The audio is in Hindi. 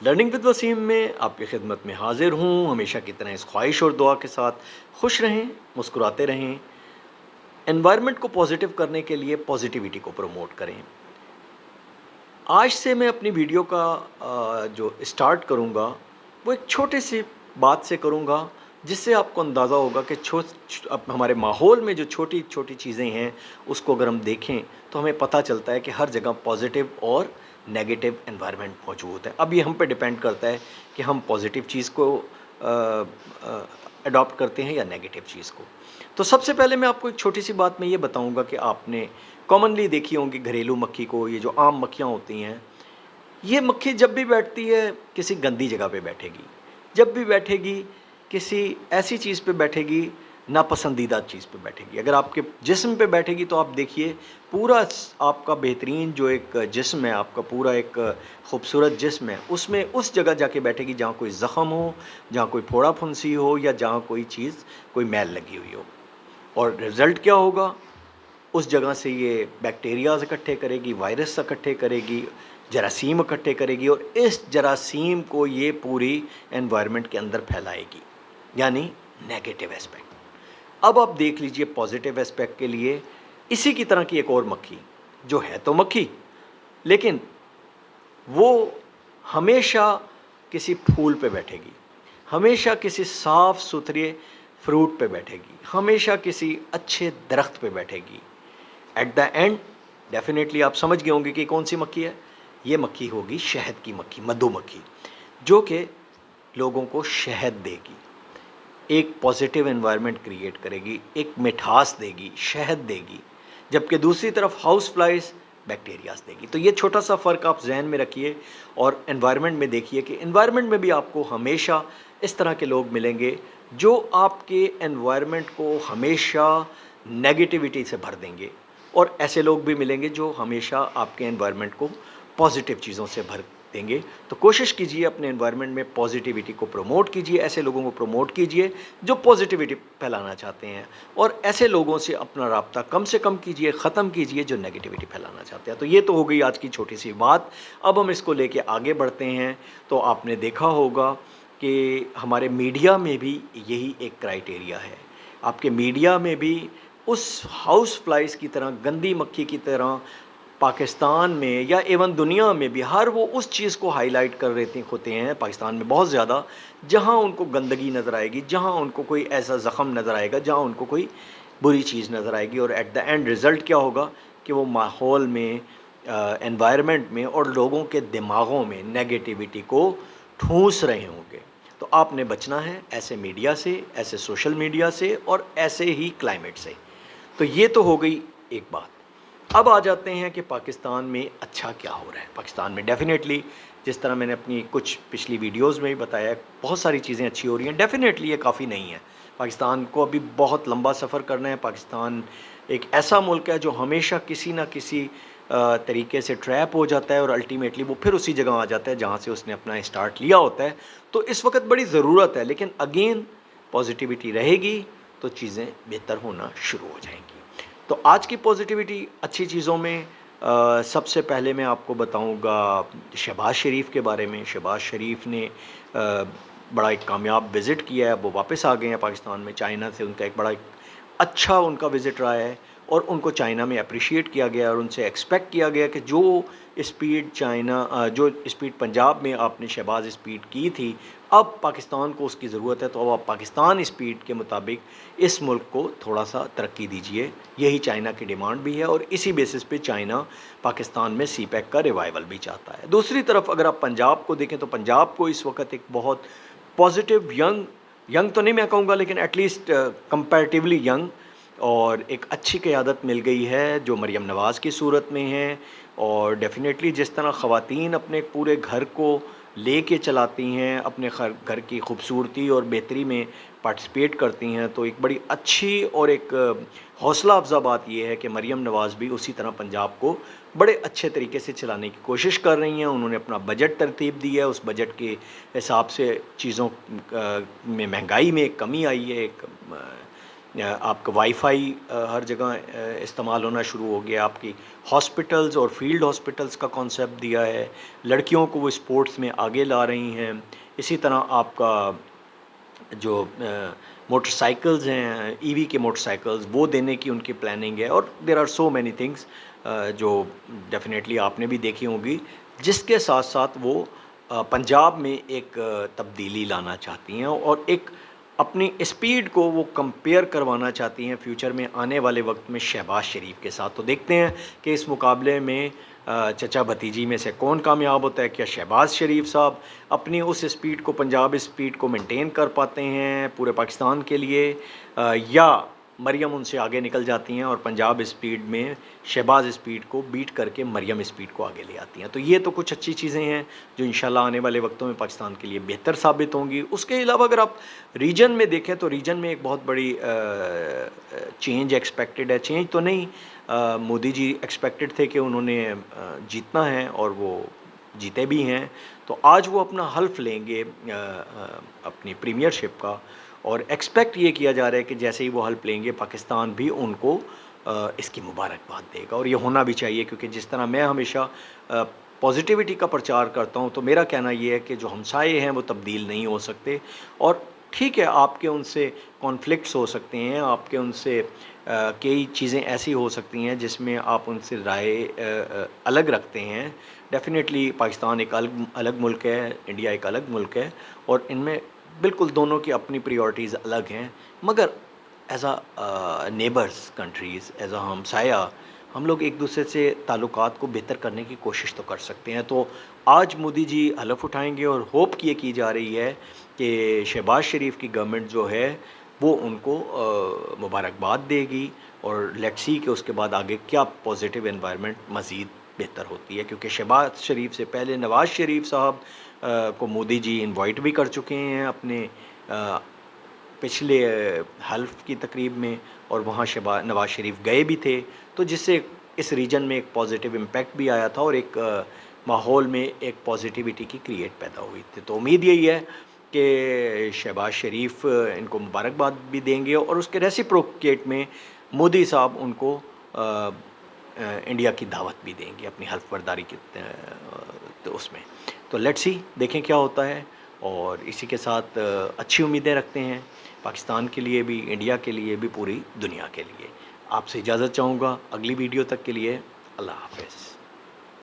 लर्निंग विद वसीम में आपकी खिदमत में हाजिर हूँ। हमेशा की तरह इस ख्वाहिश और दुआ के साथ खुश रहें, मुस्कुराते रहें, एनवायरनमेंट को पॉजिटिव करने के लिए पॉजिटिविटी को प्रमोट करें। आज से मैं अपनी वीडियो का जो स्टार्ट करूँगा वो एक छोटे सी बात से करूँगा, जिससे आपको अंदाज़ा होगा कि अब हमारे माहौल में जो छोटी छोटी चीज़ें हैं उसको अगर हम देखें तो हमें पता चलता है कि हर जगह पॉजिटिव और नेगेटिव एनवायरनमेंट मौजूद है। अब ये हम पे डिपेंड करता है कि हम पॉजिटिव चीज़ को अडॉप्ट करते हैं या नेगेटिव चीज़ को। तो सबसे पहले मैं आपको एक छोटी सी बात मैं ये बताऊंगा कि आपने कॉमनली देखी होंगी घरेलू मक्खी को। ये जो आम मक्खियाँ होती हैं, ये मक्खी जब भी बैठती है किसी गंदी जगह पे बैठेगी, जब भी बैठेगी किसी ऐसी चीज़ पे बैठेगी, नापसंदीदा चीज़ पे बैठेगी। अगर आपके जिस्म पे बैठेगी तो आप देखिए पूरा आपका बेहतरीन जो एक जिस्म है, आपका पूरा एक खूबसूरत जिस्म है, उसमें उस जगह जाके बैठेगी जहाँ कोई ज़ख़म हो, जहाँ कोई फोड़ा फुंसी हो या जहाँ कोई चीज़ कोई मैल लगी हुई हो। और रिज़ल्ट क्या होगा? उस जगह से ये बैक्टीरियाज इकट्ठे करेगी, वायरस इकट्ठे करेगी, जरासीम इकट्ठे करेगी और इस जरासीम को ये पूरी एनवायरनमेंट के अंदर फैलाएगी, यानी नेगेटिव एस्पेक्ट। अब आप देख लीजिए पॉजिटिव एस्पेक्ट के लिए इसी की तरह की एक और मक्खी, जो है तो मक्खी, लेकिन वो हमेशा किसी फूल पे बैठेगी, हमेशा किसी साफ़ सुथरे फ्रूट पे बैठेगी, हमेशा किसी अच्छे दरख्त पे बैठेगी। एट द एंड डेफिनेटली आप समझ गए होंगे कि कौन सी मक्खी है। ये मक्खी होगी शहद की मक्खी, मधुमक्खी, जो कि लोगों को शहद देगी, एक पॉजिटिव एनवायरनमेंट क्रिएट करेगी, एक मिठास देगी, शहद देगी। जबकि दूसरी तरफ हाउस फ्लाइज बैक्टीरियाज देगी। तो ये छोटा सा फ़र्क आप जहन में रखिए और एनवायरनमेंट में देखिए कि एनवायरनमेंट में भी आपको हमेशा इस तरह के लोग मिलेंगे जो आपके एनवायरनमेंट को हमेशा नेगेटिविटी से भर देंगे, और ऐसे लोग भी मिलेंगे जो हमेशा आपके एनवायरनमेंट को पॉजिटिव चीज़ों से भर देंगे। तो कोशिश कीजिए अपने एनवायरनमेंट में पॉजिटिविटी को प्रमोट कीजिए, ऐसे लोगों को प्रमोट कीजिए जो पॉजिटिविटी फैलाना चाहते हैं, और ऐसे लोगों से अपना राब्ता कम से कम कीजिए, ख़त्म कीजिए जो नेगेटिविटी फैलाना चाहते हैं। तो ये तो हो गई आज की छोटी सी बात। अब हम इसको लेके आगे बढ़ते हैं। तो आपने देखा होगा कि हमारे मीडिया में भी यही एक क्राइटेरिया है। आपके मीडिया में भी उस हाउस फ्लाइज की तरह, गंदी मक्खी की तरह, पाकिस्तान में या एवं दुनिया में भी हर वो उस चीज़ को हाईलाइट कर रहे होते हैं, पाकिस्तान में बहुत ज़्यादा, जहाँ उनको गंदगी नज़र आएगी, जहाँ उनको कोई ऐसा ज़ख़म नज़र आएगा, जहाँ उनको कोई बुरी चीज़ नज़र आएगी। और एट द एंड रिज़ल्ट क्या होगा कि वो माहौल में, एनवायरनमेंट में और लोगों के दिमागों में नेगेटिविटी को ठूंस रहे होंगे। तो आपने बचना है ऐसे मीडिया से, ऐसे सोशल मीडिया से और ऐसे ही क्लाइमेट से। तो ये तो हो गई एक बात। अब आ जाते हैं कि पाकिस्तान में अच्छा क्या हो रहा है। पाकिस्तान में डेफ़िनेटली, जिस तरह मैंने अपनी कुछ पिछली वीडियोस में भी बताया, बहुत सारी चीज़ें अच्छी हो रही हैं। डेफ़िनेटली ये काफ़ी नहीं है। पाकिस्तान को अभी बहुत लंबा सफ़र करना है। पाकिस्तान एक ऐसा मुल्क है जो हमेशा किसी ना किसी तरीके से ट्रैप हो जाता है और अल्टीमेटली वो फिर उसी जगह आ जाता है जहाँ से उसने अपना स्टार्ट लिया होता है। तो इस वक्त बड़ी ज़रूरत है, लेकिन अगेन पॉजिटिविटी रहेगी तो चीज़ें बेहतर होना शुरू हो जाएंगी। तो आज की पॉजिटिविटी अच्छी चीज़ों में सबसे पहले मैं आपको बताऊंगा शहबाज शरीफ के बारे में। शहबाज शरीफ ने बड़ा एक कामयाब विज़िट किया है। वो वापस आ गए हैं पाकिस्तान में। चाइना से उनका एक बड़ा अच्छा उनका विज़िट रहा है और उनको चाइना में अप्रिशिएट किया गया और उनसे एक्सपेक्ट किया गया कि जो स्पीड जो स्पीड पंजाब में आपने शहबाज स्पीड की थी, अब पाकिस्तान को उसकी ज़रूरत है। तो अब आप पाकिस्तान स्पीड के मुताबिक इस मुल्क को थोड़ा सा तरक्की दीजिए। यही चाइना की डिमांड भी है और इसी बेसिस पे चाइना पाकिस्तान में सी पैक का रिवाइवल भी चाहता है। दूसरी तरफ अगर आप पंजाब को देखें तो पंजाब को इस वक्त एक बहुत पॉजिटिव यंग तो नहीं मैं कहूँगा, लेकिन एटलीस्ट कंपैरेटिवली यंग और एक अच्छी क़यादत मिल गई है जो मरियम नवाज़ की सूरत में है। और डेफ़िनेटली जिस तरह ख़वातीन अपने पूरे घर को लेके चलाती हैं, अपने घर की खूबसूरती और बेहतरी में पार्टिसिपेट करती हैं, तो एक बड़ी अच्छी और एक हौसला अफ़ज़ा बात यह है कि मरियम नवाज़ भी उसी तरह पंजाब को बड़े अच्छे तरीके से चलाने की कोशिश कर रही हैं। उन्होंने अपना बजट तरतीब दी है, उस बजट के हिसाब से चीज़ों में महंगाई में एक कमी आई है, एक आपका वाईफाई हर जगह इस्तेमाल होना शुरू हो गया। आपकी हॉस्पिटल्स और फील्ड हॉस्पिटल्स का कॉन्सेप्ट दिया है। लड़कियों को वो स्पोर्ट्स में आगे ला रही हैं। इसी तरह आपका जो मोटरसाइकिल्स हैं, ईवी के मोटरसाइकिल्स, वो देने की उनकी प्लानिंग है। और there are so many things जो डेफिनेटली आपने भी देखी होंगी, जिसके साथ साथ वो पंजाब में एक तब्दीली लाना चाहती हैं और एक अपनी स्पीड को वो कंपेयर करवाना चाहती हैं फ्यूचर में आने वाले वक्त में शहबाज शरीफ के साथ। तो देखते हैं कि इस मुकाबले में चचा भतीजी में से कौन कामयाब होता है। क्या शहबाज शरीफ साहब अपनी उस स्पीड को, पंजाब स्पीड को मेंटेन कर पाते हैं पूरे पाकिस्तान के लिए, या मरियम उनसे आगे निकल जाती हैं और पंजाब स्पीड में शहबाज स्पीड को बीट करके मरियम स्पीड को आगे ले आती हैं। तो ये तो कुछ अच्छी चीज़ें हैं जो इंशाल्लाह आने वाले वक्तों में पाकिस्तान के लिए बेहतर साबित होंगी। उसके अलावा अगर आप रीजन में देखें तो रीजन में एक बहुत बड़ी चेंज एक्सपेक्टेड है। चेंज तो नहीं, मोदी जी एक्सपेक्टेड थे कि उन्होंने जीतना है और वो जीते भी हैं। तो आज वो अपना हल्फ लेंगे अपनी प्रीमियरशिप का, और एक्सपेक्ट ये किया जा रहा है कि जैसे ही वो हल्फ लेंगे पाकिस्तान भी उनको इसकी मुबारकबाद देगा। और ये होना भी चाहिए, क्योंकि जिस तरह मैं हमेशा पॉजिटिविटी का प्रचार करता हूँ, तो मेरा कहना ये है कि जो हमसाये हैं वो तब्दील नहीं हो सकते। और ठीक है, आपके उनसे कॉन्फ्लिक्ट्स हो सकते हैं, आपके उनसे कई चीज़ें ऐसी हो सकती हैं जिसमें आप उनसे राय अलग रखते हैं। डेफ़िनेटली पाकिस्तान एक अलग अलग मुल्क है, इंडिया एक अलग मुल्क है, और इनमें बिल्कुल दोनों की अपनी प्रायोरिटीज़ अलग हैं। मगर एज़ नेबर्स कंट्रीज़, एज़ हमसाया, हम लोग एक दूसरे से ताल्लुकात को बेहतर करने की कोशिश तो कर सकते हैं। तो आज मोदी जी हलफ उठाएंगे और होप ये की जा रही है कि शहबाज शरीफ की गवर्नमेंट जो है वो उनको मुबारकबाद देगी, और लेट्स सी कि उसके बाद आगे क्या पॉजिटिव एनवायरनमेंट मज़ीद बेहतर होती है। क्योंकि शहबाज शरीफ से पहले नवाज़ शरीफ साहब को मोदी जी इनवाइट भी कर चुके हैं अपने पिछले हल्फ की तकरीब में, और वहाँ नवाज़ शरीफ गए भी थे। तो जिससे इस रीजन में एक पॉजिटिव इम्पैक्ट भी आया था और एक माहौल में एक पॉजिटिविटी की क्रिएट पैदा हुई थी। तो उम्मीद यही है कि शहबाज शरीफ इनको मुबारकबाद भी देंगे, और उसके रेसिप्रोकेट में मोदी साहब उनको इंडिया की दावत भी देंगे अपनी हल्फ बर्दारी की तो उसमें। तो लेट्स सी, देखें क्या होता है। और इसी के साथ अच्छी उम्मीदें रखते हैं पाकिस्तान के लिए भी, इंडिया के लिए भी, पूरी दुनिया के लिए। आपसे इजाज़त चाहूँगा अगली वीडियो तक के लिए। अल्लाह हाफ़िज़।